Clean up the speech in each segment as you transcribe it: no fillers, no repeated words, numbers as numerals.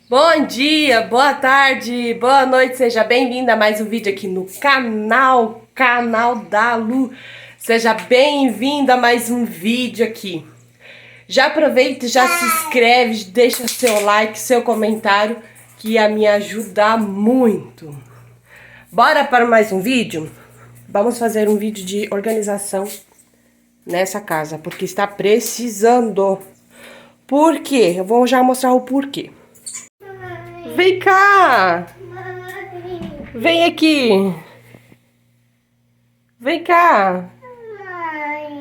Bom dia, boa tarde, boa noite, seja bem-vinda a mais um vídeo aqui no canal da Lu. Seja bem-vinda a mais um vídeo aqui. Já aproveita e já se inscreve, deixa seu like, seu comentário, que ia me ajudar muito. Bora para mais um vídeo? Vamos fazer um vídeo de organização nessa casa, porque está precisando. Por quê? Eu vou já mostrar o porquê. Vem cá! Vem aqui! Vem cá!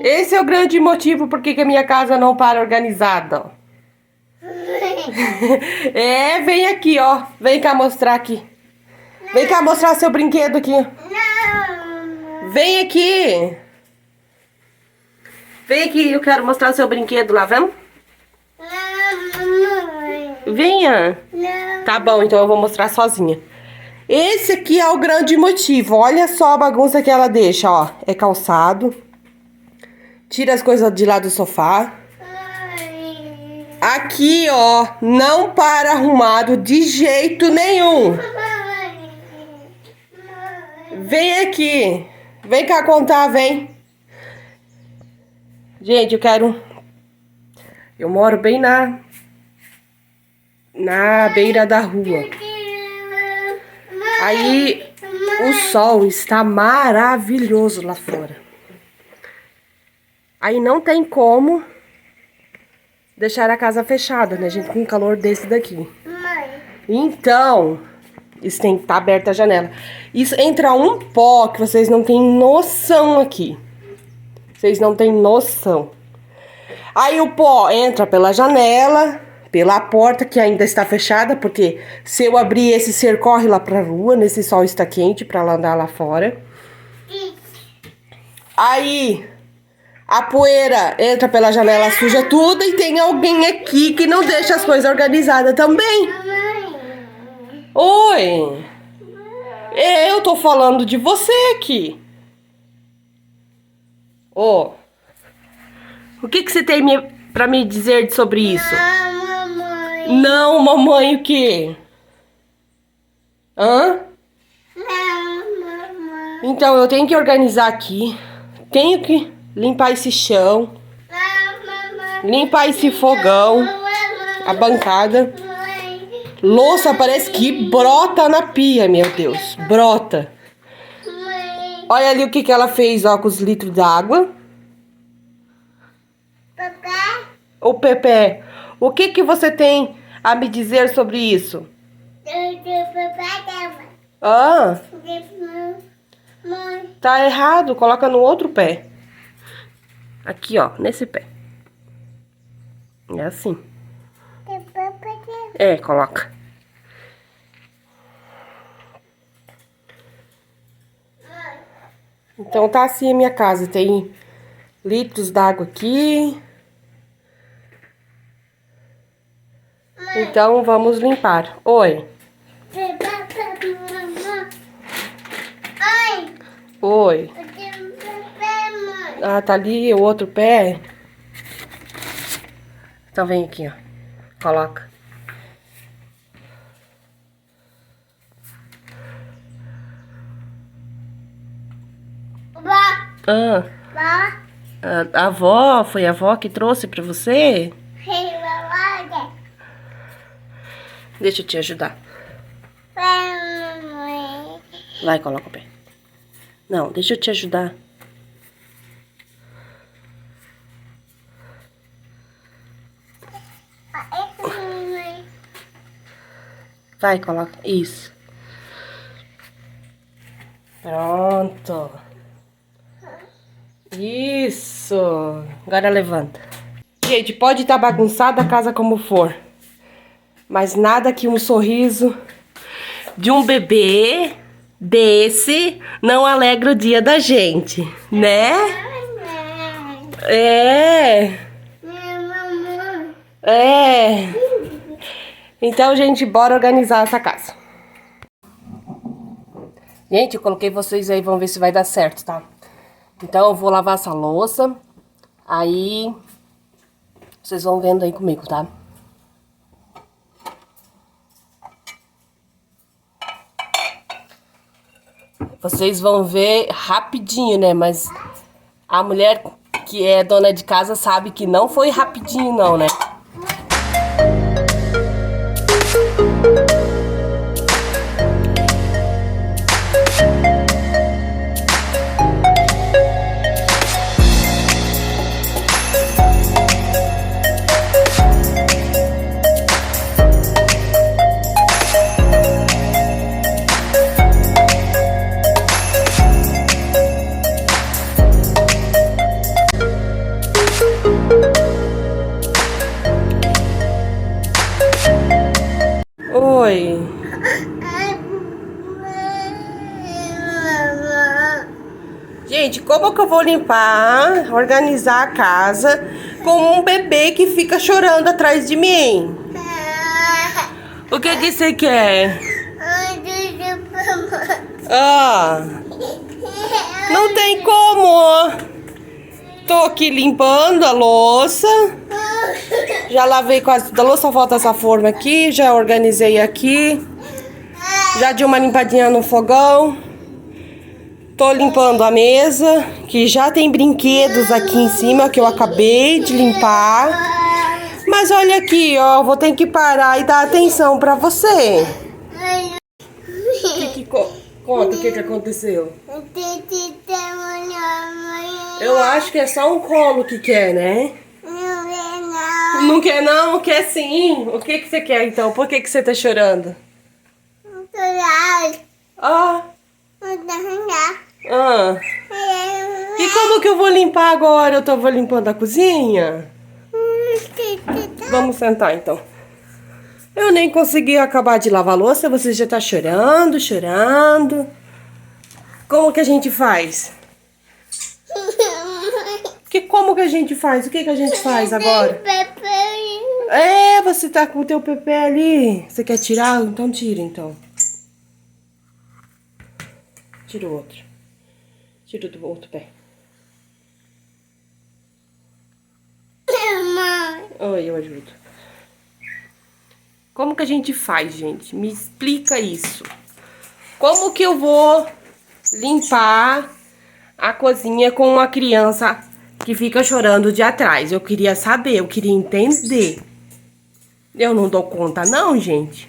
Esse é o grande motivo por que a minha casa não para organizada. É, vem aqui, ó. Vem cá mostrar aqui. Vem cá mostrar seu brinquedo aqui. Vem aqui! Vem aqui, eu quero mostrar seu brinquedo lá, vamos? Venha! Tá bom, então eu vou mostrar sozinha. Esse aqui é o grande motivo. Olha só a bagunça que ela deixa, ó. É calçado. Tira as coisas de lá do sofá. Aqui, ó, não para arrumado de jeito nenhum. Vem aqui. Vem cá contar, vem. Gente, eu moro bem na beira da rua. Aí o sol está maravilhoso lá fora. Aí não tem como deixar a casa fechada, né, gente? Com um calor desse daqui. Então, isso tem que estar aberta a janela. Isso entra um pó que vocês não têm noção aqui. Vocês não têm noção. Aí o pó entra pela janela, pela porta que ainda está fechada, porque se eu abrir esse ser corre lá pra rua, nesse sol está quente pra ela andar lá fora. Aí a poeira entra pela janela, suja tudo e tem alguém aqui que não deixa as coisas organizadas também. Oi! Eu tô falando de você aqui. Ô, o que você tem pra me dizer sobre isso? Não, mamãe, o quê? Hã? Então, eu tenho que organizar aqui. Tenho que limpar esse chão. Limpar esse fogão. A bancada. Louça parece que brota na pia, meu Deus. Brota. Olha ali o que ela fez, ó, com os litros d'água. O Pepe, o que você tem a me dizer sobre isso? Ah, tá errado, coloca no outro pé. Aqui, ó, nesse pé. É assim. É, coloca. Então tá assim a minha casa, tem litros d'água aqui. Então vamos limpar. Oi. Oi. Ah, tá ali o outro pé. Então vem aqui, ó. Coloca. Ah. A avó, foi a avó que trouxe pra você? Deixa eu te ajudar. Vai, coloca o pé. Não, deixa eu te ajudar. Vai, coloca. Isso. Pronto. Isso. Agora levanta. Gente, pode estar bagunçada a casa como for, mas nada que um sorriso de um bebê desse não alegra o dia da gente, né? É. É. Então, gente, bora organizar essa casa. Gente, eu coloquei vocês aí, vamos ver se vai dar certo, tá? Então, eu vou lavar essa louça. Aí, vocês vão vendo aí comigo, tá? Vocês vão ver rapidinho, né? Mas a mulher que é dona de casa sabe que não foi rapidinho, não, né? Oi. Gente, como que eu vou limpar, organizar a casa com um bebê que fica chorando atrás de mim? O que que você quer? Ah, não tem como. Tô aqui limpando a louça. Já lavei quase toda a louça, só falta essa forma aqui. Já organizei aqui. Já dei uma limpadinha no fogão. Tô limpando a mesa, que já tem brinquedos aqui em cima que eu acabei de limpar. Mas olha aqui, ó, vou ter que parar e dar atenção pra você. Conta o que aconteceu. Eu acho que é só um colo que quer, né? Não quer não? Quer sim. O que você quer então? Por que você tá chorando? Ah. Ah. E como que eu vou limpar agora? Vou limpando a cozinha? Vamos sentar então. Eu nem consegui acabar de lavar a louça, você já tá chorando. Como que a gente faz? Como que a gente faz? O que a gente faz agora? É, você tá com o teu pepé ali. Você quer tirar? Então tira, então. Tira o outro. Tira do outro pé. Oi, eu ajudo. Como que a gente faz, gente? Me explica isso. Como que eu vou limpar a cozinha com uma criança que fica chorando de atrás? Eu queria saber, eu queria entender. Eu não dou conta não, gente.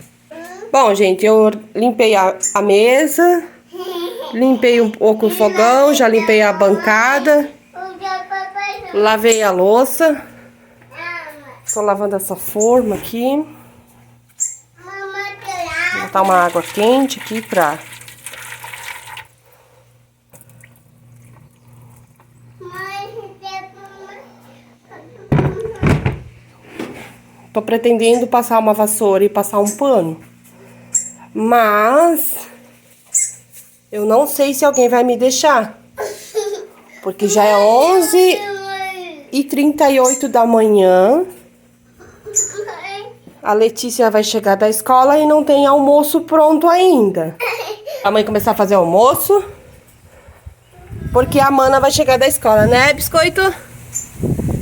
Bom, gente, eu limpei a mesa, limpei um pouco o fogão, já limpei a bancada, lavei a louça. Tô lavando essa forma aqui. Vou botar uma água quente aqui pra... Tô pretendendo passar uma vassoura e passar um pano. Mas eu não sei se alguém vai me deixar. Porque já é 11h38 da manhã. A Letícia vai chegar da escola e não tem almoço pronto ainda. A mãe começar a fazer almoço. Porque a Mana vai chegar da escola, né, biscoito?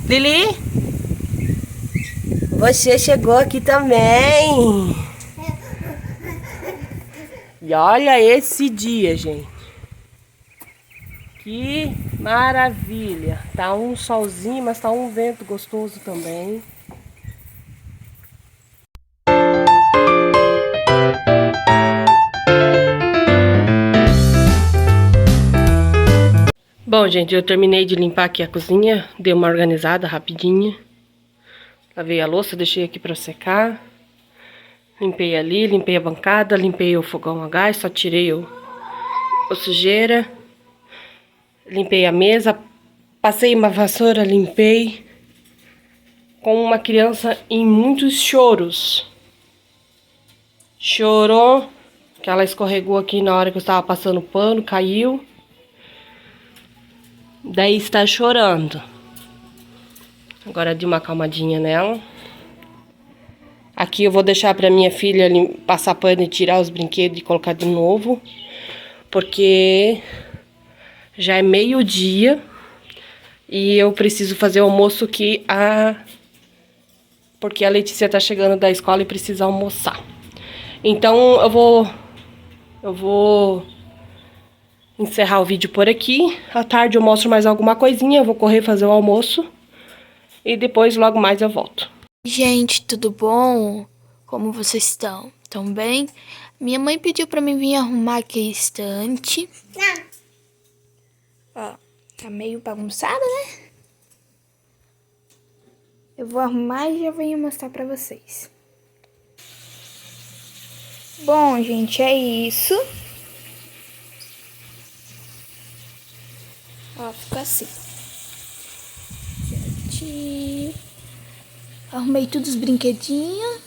Lili? Você chegou aqui também. E olha esse dia, gente. Que maravilha. Tá um solzinho, mas tá um vento gostoso também. Bom, gente, eu terminei de limpar aqui a cozinha. Dei uma organizada rapidinha. Lavei a louça, deixei aqui pra secar. Limpei ali, limpei a bancada, limpei o fogão a gás, só tirei a sujeira. Limpei a mesa, passei uma vassoura, limpei. Com uma criança em muitos choros. Chorou, que ela escorregou aqui na hora que eu estava passando pano, caiu. Daí está chorando. Agora dei uma acalmadinha nela. Aqui eu vou deixar pra minha filha passar pano e tirar os brinquedos e colocar de novo. Porque já é meio-dia. E eu preciso fazer o almoço porque a Letícia tá chegando da escola e precisa almoçar. Então eu vou encerrar o vídeo por aqui. À tarde eu mostro mais alguma coisinha, eu vou correr fazer o almoço. E depois, logo mais, eu volto. Gente, tudo bom? Como vocês estão? Tão bem? Minha mãe pediu pra mim vir arrumar aqui a estante. Ó, tá meio bagunçada, né? Eu vou arrumar e já venho mostrar pra vocês. Bom, gente, é isso. Ó, fica assim. Certinho. Arrumei todos os brinquedinhos.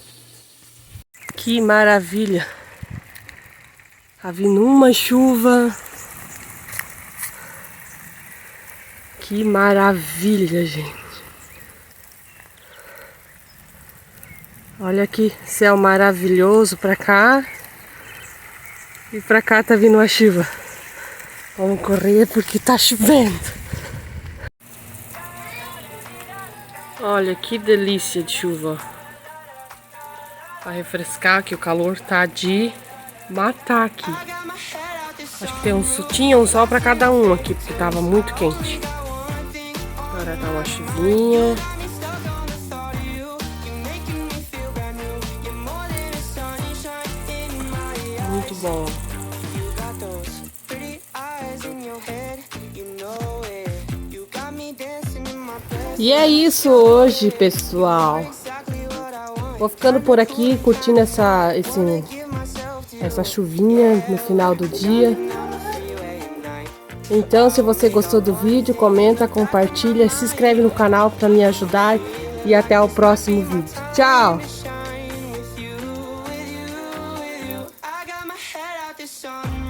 Que maravilha! Tá vindo uma chuva. Que maravilha, gente. Olha que céu maravilhoso pra cá. E pra cá tá vindo uma chuva. Vamos correr porque tá chovendo. Olha que delícia de chuva. Pra refrescar, que o calor tá de matar aqui. Acho que tinha um sol pra cada um aqui, porque tava muito quente. Agora tá uma chuvinha. Muito bom. E é isso hoje, pessoal. Vou ficando por aqui, curtindo essa chuvinha no final do dia. Então, se você gostou do vídeo, comenta, compartilha, se inscreve no canal para me ajudar e até o próximo vídeo. Tchau! Sun